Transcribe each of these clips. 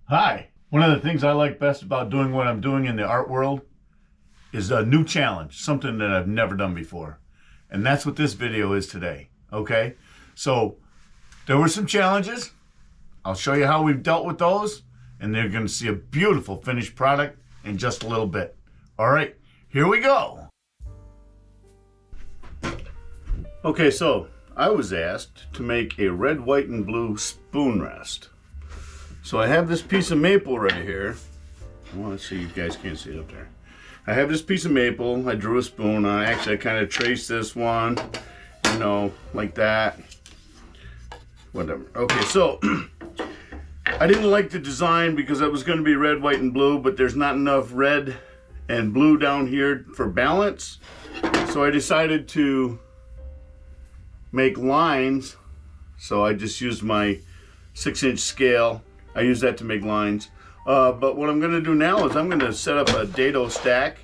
Hi. One of the things I like best about doing what I'm doing in the art world is a new challenge, something that I've never done before. And that's what this video is today, okay? So there were some challenges. I'll show you how we've dealt with those, and they're gonna see a beautiful finished product in just a little bit. All right, here we go. Okay, so I was asked to make a red, white, and blue spoon rest. So I have this piece of maple right here. Well, let's see, you guys can't see it up there. I have this piece of maple. I drew a spoon on it. Actually, I kind of traced this one, you know, like that. Whatever. Okay, so I didn't like the design because it was going to be red, white, and blue, but there's not enough red and blue down here for balance. So I decided to make lines. So I just used my 6-inch scale. I use that to make lines. But what I'm gonna do now is I'm gonna set up a dado stack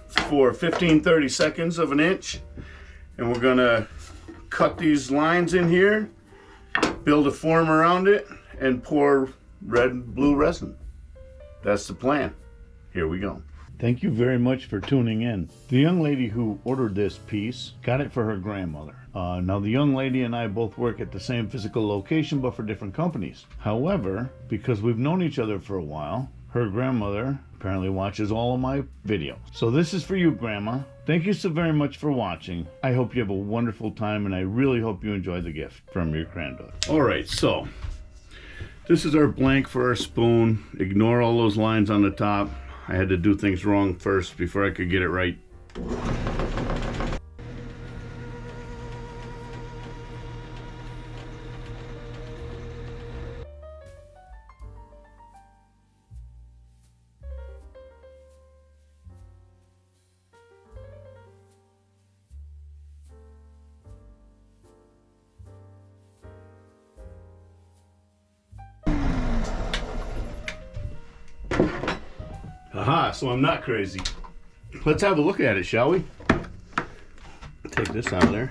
for 15-30 seconds of an inch. And we're gonna cut these lines in here, build a form around it, and pour red and blue resin. That's the plan. Here we go. Thank you very much for tuning in. The young lady who ordered this piece got it for her grandmother. Now the young lady and I both work at the same physical location but for different companies. However, because we've known each other for a while, her grandmother apparently watches all of my videos. So this is for you, Grandma. Thank you so very much for watching. I hope you have a wonderful time, and I really hope you enjoy the gift from your granddaughter. All right, so this is our blank for our spoon. Ignore all those lines on the top. I had to do things wrong first before I could get it right. Aha, so I'm not crazy. Let's have a look at it, shall we? Take this out of there.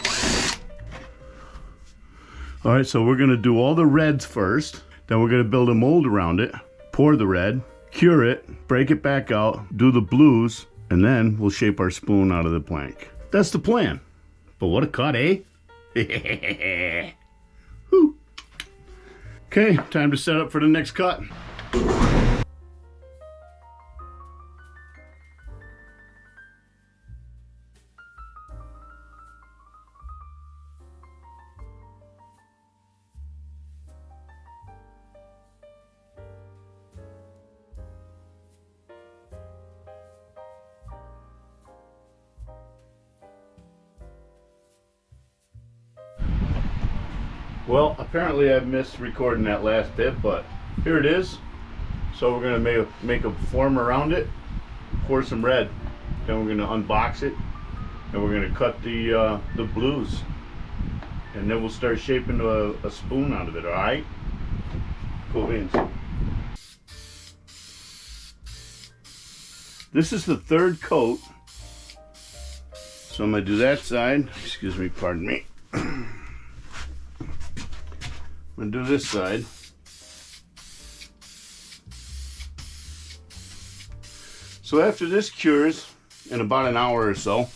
All right, so we're gonna do all the reds first. Then we're gonna build a mold around it, pour the red, cure it, break it back out, do the blues, and then we'll shape our spoon out of the plank. That's the plan. But what a cut, eh? Whew. Okay, time to set up for the next cut. Well, apparently I missed recording that last bit, but here it is. So we're gonna make a form around it, pour some red, then we're gonna unbox it, and we're gonna cut the blues, and then we'll start shaping a spoon out of it. All right? Cool beans. This is the third coat, so I'm gonna do that side. Excuse me, pardon me. I'm gonna do this side. So after this cures in about an hour or so,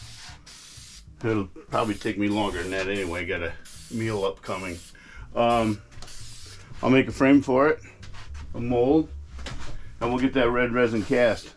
it'll probably take me longer than that anyway, got a meal upcoming. I'll make a frame for it, a mold, and we'll get that red resin cast.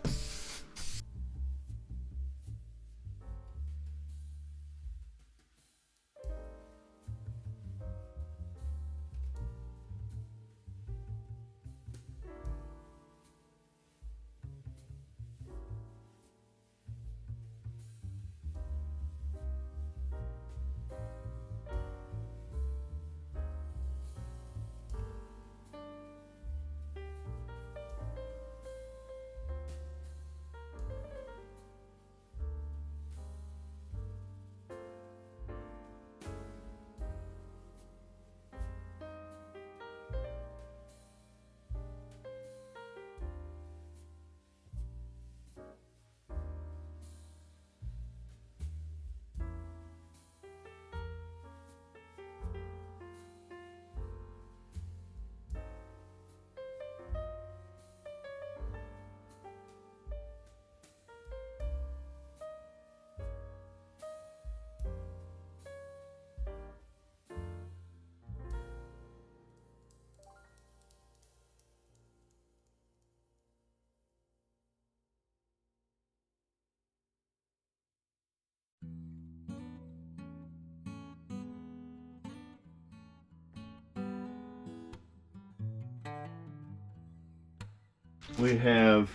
we have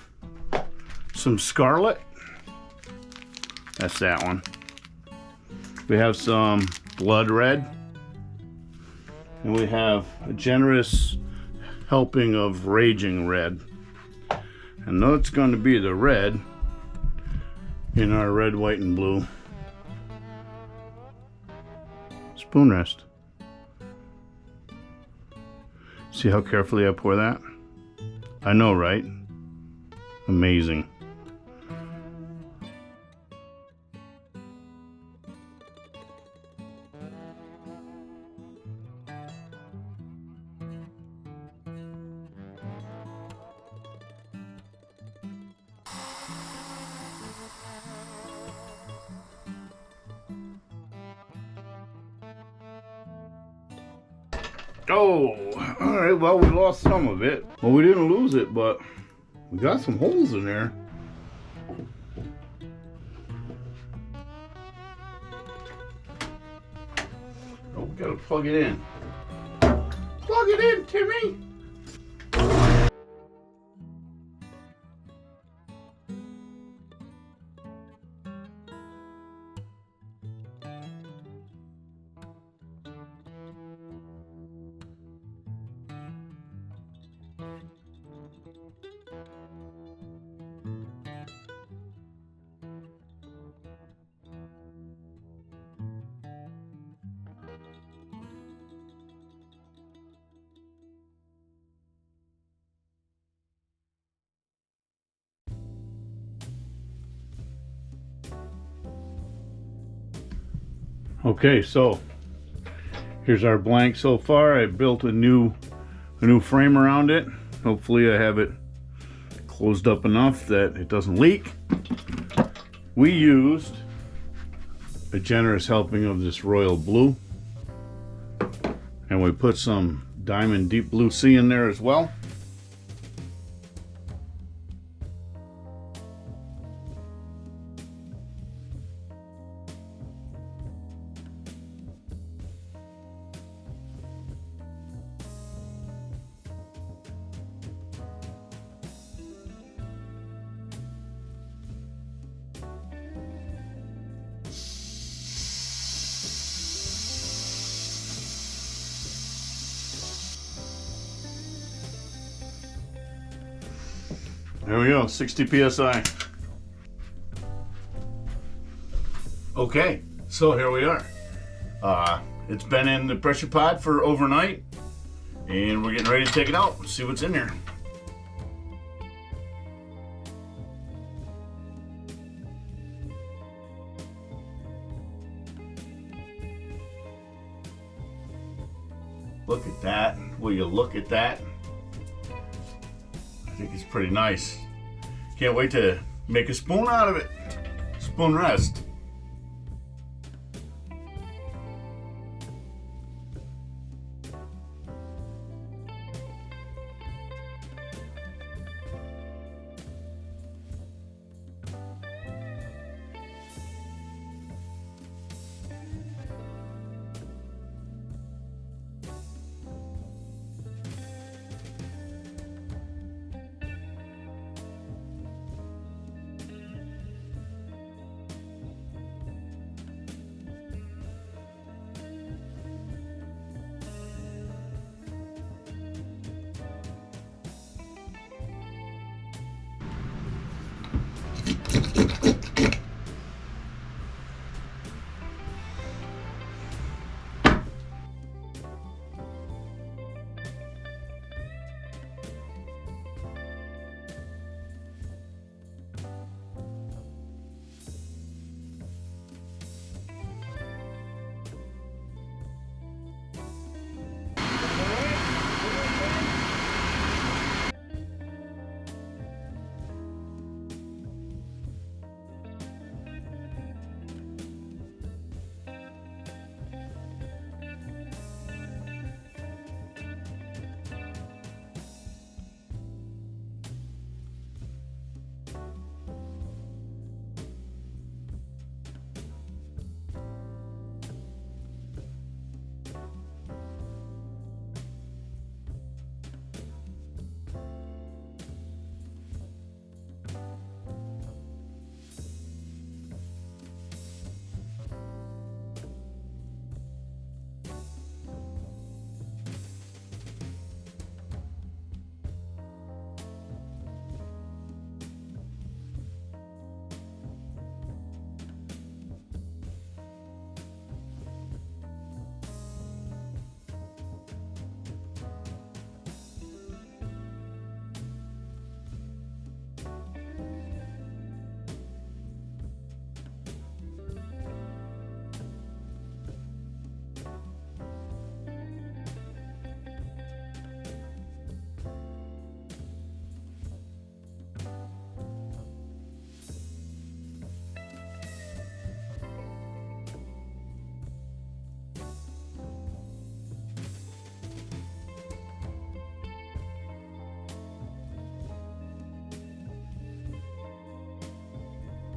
some scarlet. That's that one. We have some blood red. And we have a generous helping of raging red. And that's going to be the red in our red, white, and blue spoon rest. See how carefully I pour that? I know, right? Amazing. Oh, all right, well, we lost some of it. Well, we didn't lose it, but we got some holes in there. Oh, we gotta plug it in. Plug it in, Timmy! Okay, so here's our blank so far. I built a new frame around it. Hopefully I have it closed up enough that it doesn't leak. We used a generous helping of this royal blue, and we put some diamond deep blue sea in there as well. There we go, 60 psi. Okay, so here we are. It's been in the pressure pot for overnight, and we're getting ready to take it out and see what's in there. Look at that. Will you look at that? I think it's pretty nice. Can't wait to make a spoon out of it. Spoon rest.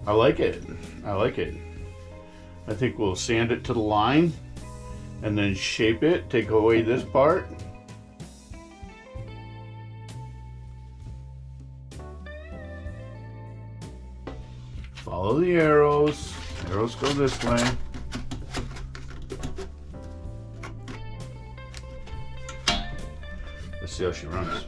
I like it. I like it. I think we'll sand it to the line and then shape it, take away this part. Follow the arrows. Arrows go this way. Let's see how she runs.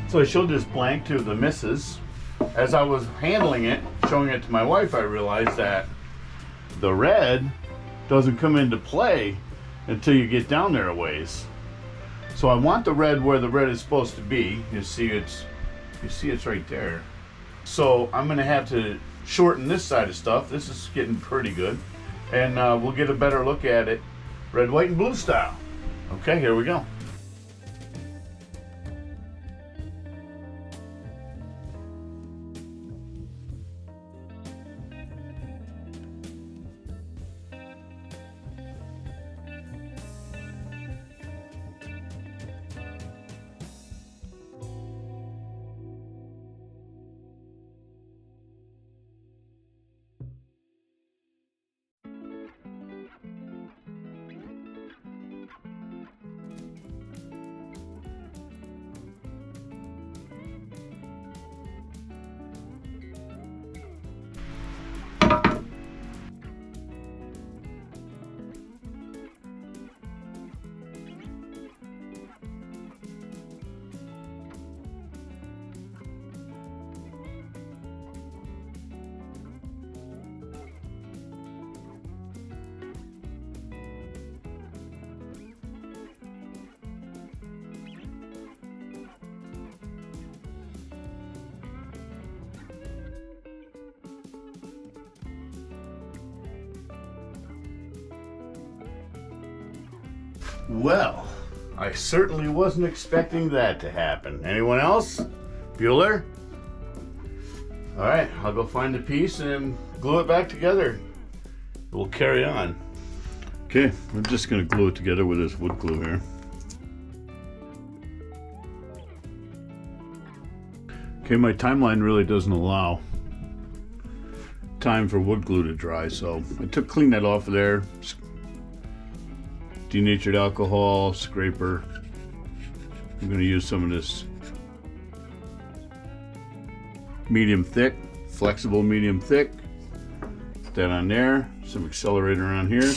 So I showed this blank to the missus. As I was handling it, showing it to my wife, I realized that the red doesn't come into play until you get down there a ways. So I want the red where the red is supposed to be. You see it's right there. So I'm gonna have to shorten this side of stuff. This is getting pretty good. And we'll get a better look at it red, white, and blue style. Okay, here we go. Well, I certainly wasn't expecting that to happen. Anyone else? Bueller? All right, I'll go find the piece and glue it back together. We'll carry on. Okay, I'm just gonna glue it together with this wood glue here. Okay, my timeline really doesn't allow time for wood glue to dry, so I cleaned that off of there. Denatured alcohol, scraper. I'm going to use some of this medium thick, flexible medium thick. Put that on there. Some accelerator on here.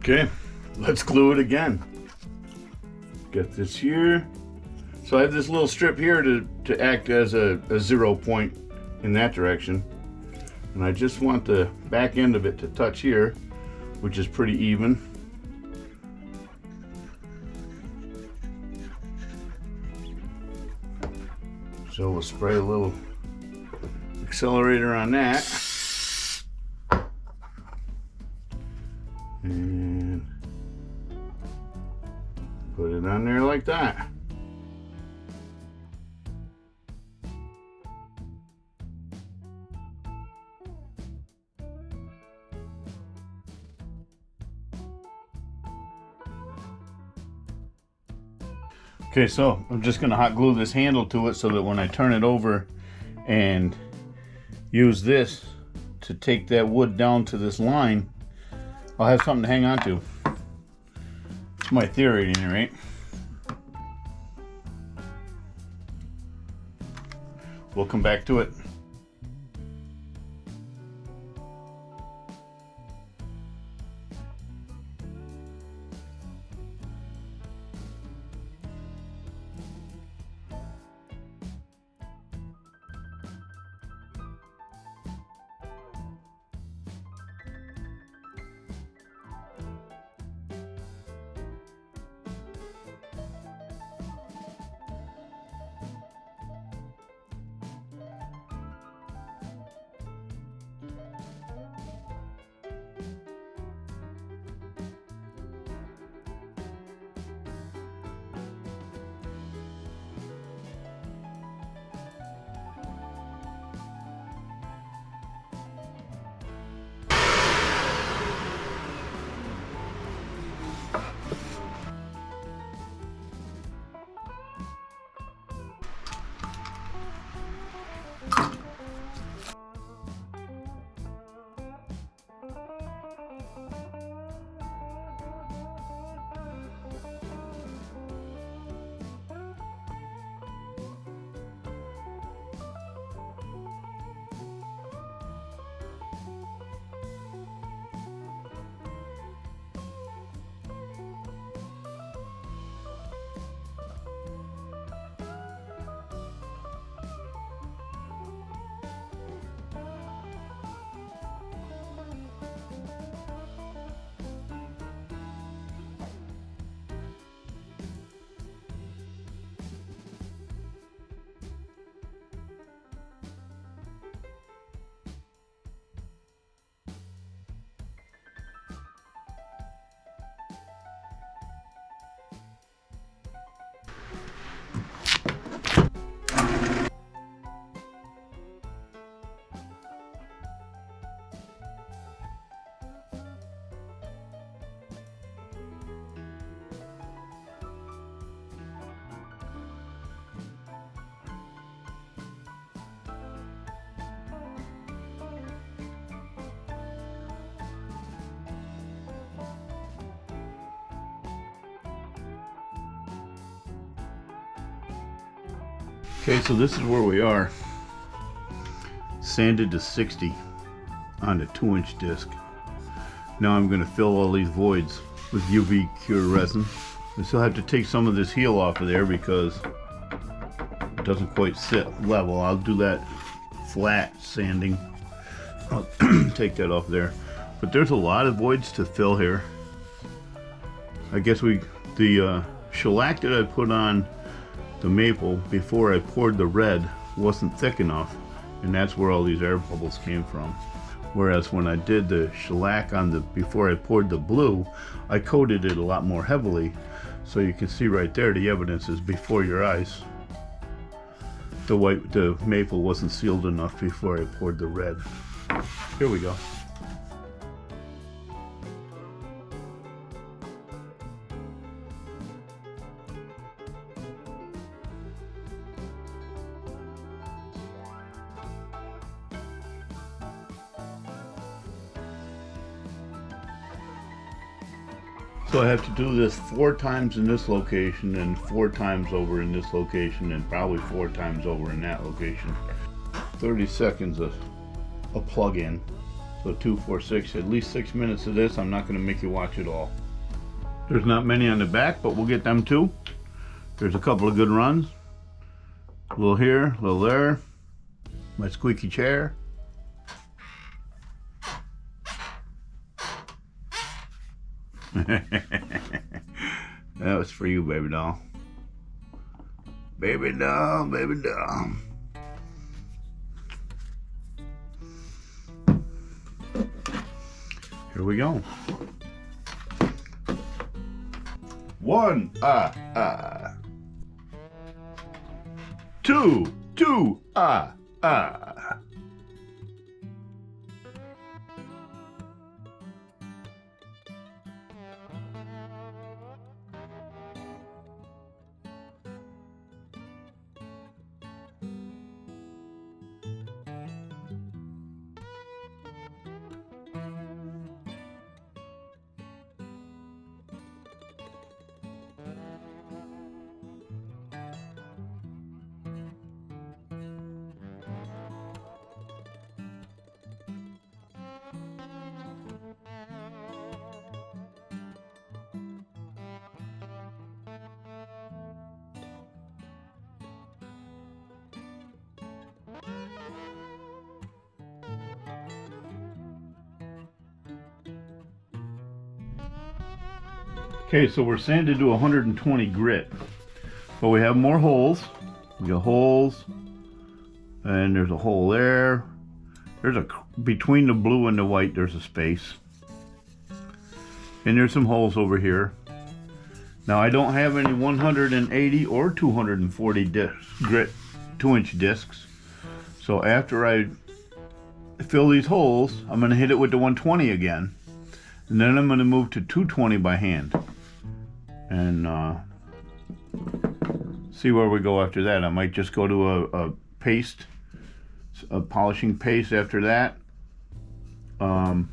Okay, let's glue it again. Get this here. So I have this little strip here to act as a 0 point in that direction. And I just want the back end of it to touch here, which is pretty even. So we'll spray a little accelerator on that. And put it on there like that. Okay, so I'm just going to hot glue this handle to it so that when I turn it over and use this to take that wood down to this line, I'll have something to hang on to. It's my theory at any rate. We'll come back to it. Okay, so this is where we are. Sanded to 60 on a 2-inch disc. Now I'm going to fill all these voids with UV cure resin. I still have to take some of this heel off of there because it doesn't quite sit level. I'll do that flat sanding. I'll take that off there. But there's a lot of voids to fill here. I guess the shellac that I put on the maple before I poured the red wasn't thick enough, and that's where all these air bubbles came from. Whereas when I did the shellac on the before I poured the blue, I coated it a lot more heavily, so you can see right there the evidence is before your eyes. The maple wasn't sealed enough before I poured the red. Here we go. So I have to do this 4 times in this location and 4 times over in this location and probably 4 times over in that location. 30 seconds of a plug-in. So 2, 4, 6, at least 6 minutes of this. I'm not going to make you watch it all. There's not many on the back, but we'll get them too. There's a couple of good runs. A little here, a little there. My squeaky chair. That was for you, baby doll. Baby doll, baby doll. Here we go. 1 2 Okay, so we're sanded to 120 grit, but we have more holes. We got holes, and there's a hole there. There's between the blue and the white, there's a space. And there's some holes over here. Now I don't have any 180 or 240 grit 2-inch discs. So after I fill these holes, I'm gonna hit it with the 120 again. And then I'm gonna move to 220 by hand. And see where we go after that. I might just go to a polishing paste after that. Don't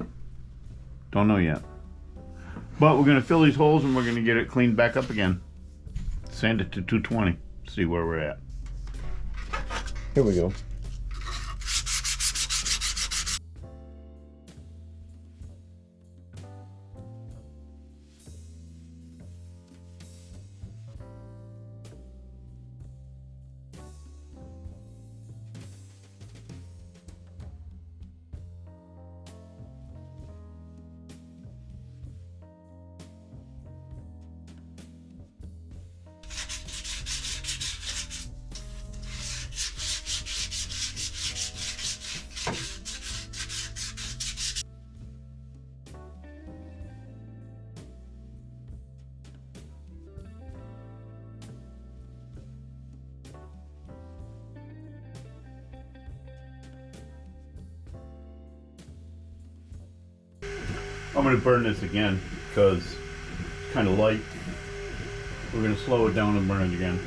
know yet. But we're gonna fill these holes and we're gonna get it cleaned back up again. Sand it to 220, see where we're at. Here we go. I'm going to burn this again because it's kind of light. We're going to slow it down and burn it again.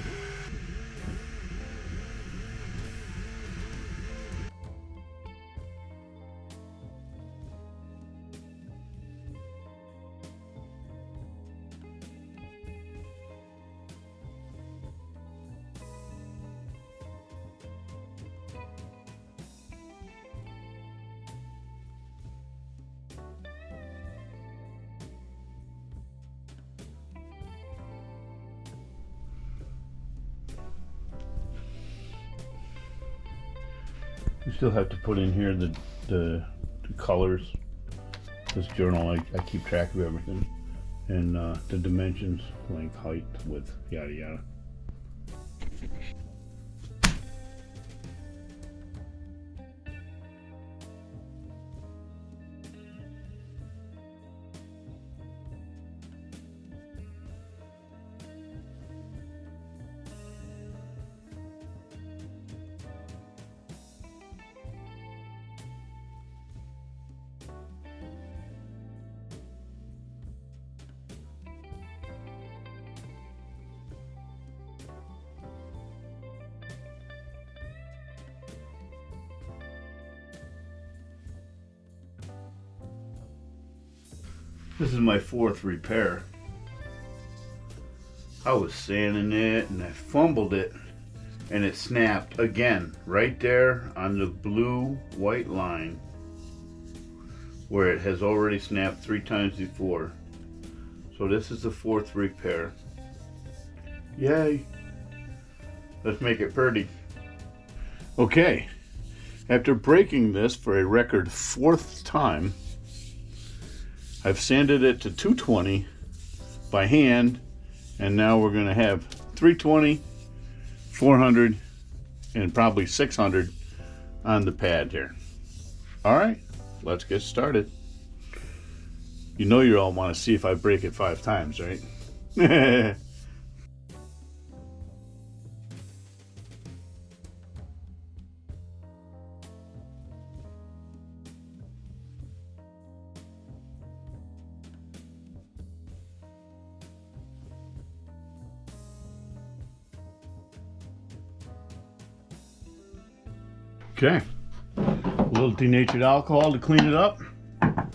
You still have to put in here the colors. This journal, I keep track of everything. And the dimensions, length, height, width, yada yada. This is my 4th repair. I was sanding it and I fumbled it and it snapped again right there on the blue-white line where it has already snapped 3 times before. So this is the 4th repair. Yay. Let's make it pretty. Okay. After breaking this for a record 4th time, I've sanded it to 220 by hand, and now we're going to have 320, 400, and probably 600 on the pad here. All right, let's get started. You know you all want to see if I break it 5 times, right? Okay, a little denatured alcohol to clean it up. And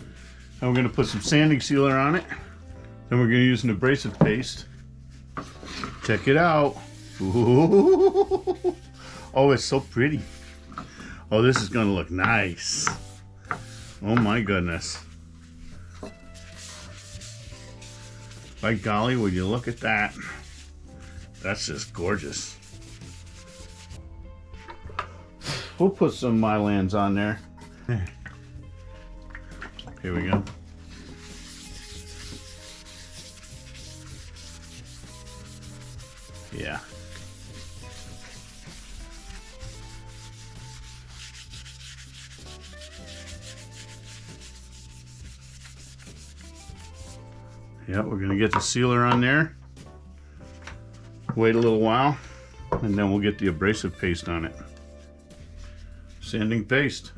we're going to put some sanding sealer on it. Then we're going to use an abrasive paste. Check it out. Ooh. Oh, it's so pretty. Oh, this is going to look nice. Oh my goodness. By golly, would you look at that? That's just gorgeous. We'll put some Mylans on there. Here we go. Yeah. Yeah, we're gonna get the sealer on there. Wait a little while, and then we'll get the abrasive paste on it. Sanding paste.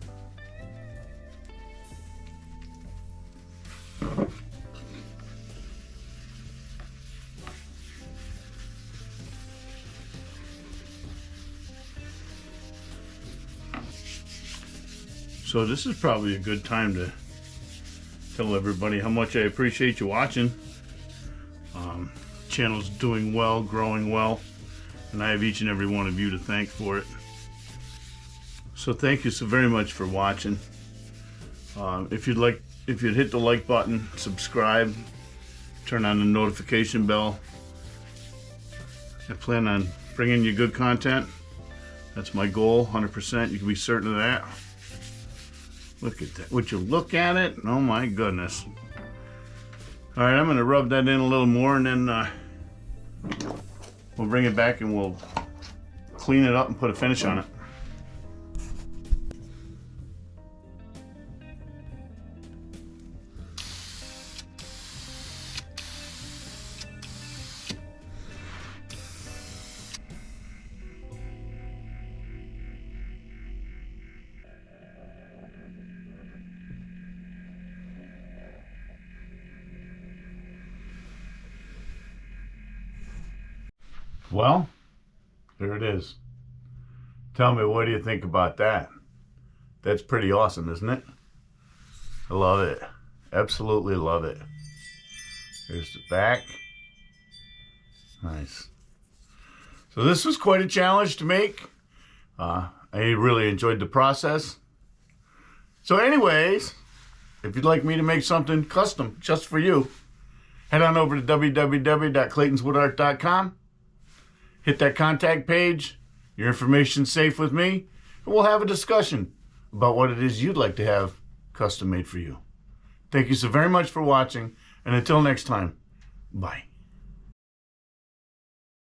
So this is probably a good time to tell everybody how much I appreciate you watching. Channel's doing well, growing well, and I have each and every one of you to thank for it. So thank you so very much for watching. If you'd hit the like button, subscribe, turn on the notification bell. I plan on bringing you good content. That's my goal, 100%. You can be certain of that. Look at that. Would you look at it? Oh my goodness. All right, I'm going to rub that in a little more, and then we'll bring it back and we'll clean it up and put a finish on it. Well, there it is. Tell me, what do you think about that? That's pretty awesome, isn't it? I love it. Absolutely love it. Here's the back. Nice. So this was quite a challenge to make. I really enjoyed the process. So anyways, if you'd like me to make something custom just for you, head on over to www.claytonswoodart.com. Hit that contact page. Your information's safe with me. And we'll have a discussion about what it is you'd like to have custom made for you. Thank you so very much for watching. And until next time, bye.